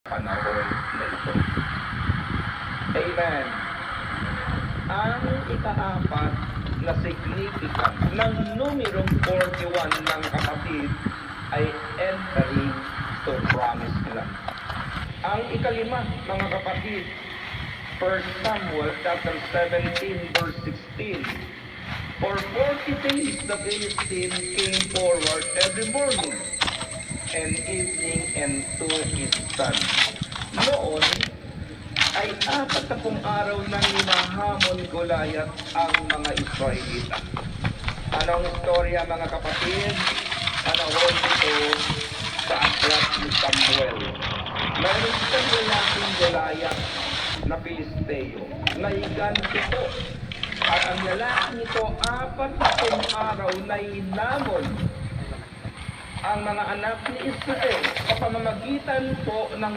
panahon na ito. Amen. Ang ikaapat na significant ng numerong 41 ng kapatid ay entering to promised land. Ang ikalima, mga kapatid, 1 Samuel chapter 17 verse 16. For 40 days the Philistine came forward every morning and evening and took his son. Noon ay 40 araw nang hinahamon Goliath ang mga Israelita. Anong istorya, mga kapatid? Panahon ito sa aklat ni Samuel. Mayroon isang lalaking Goliath na Pilisteo na higanti ito. At ang lalaking ito 40 araw na hinamon ang mga anak ni Israel sa pamamagitan po ng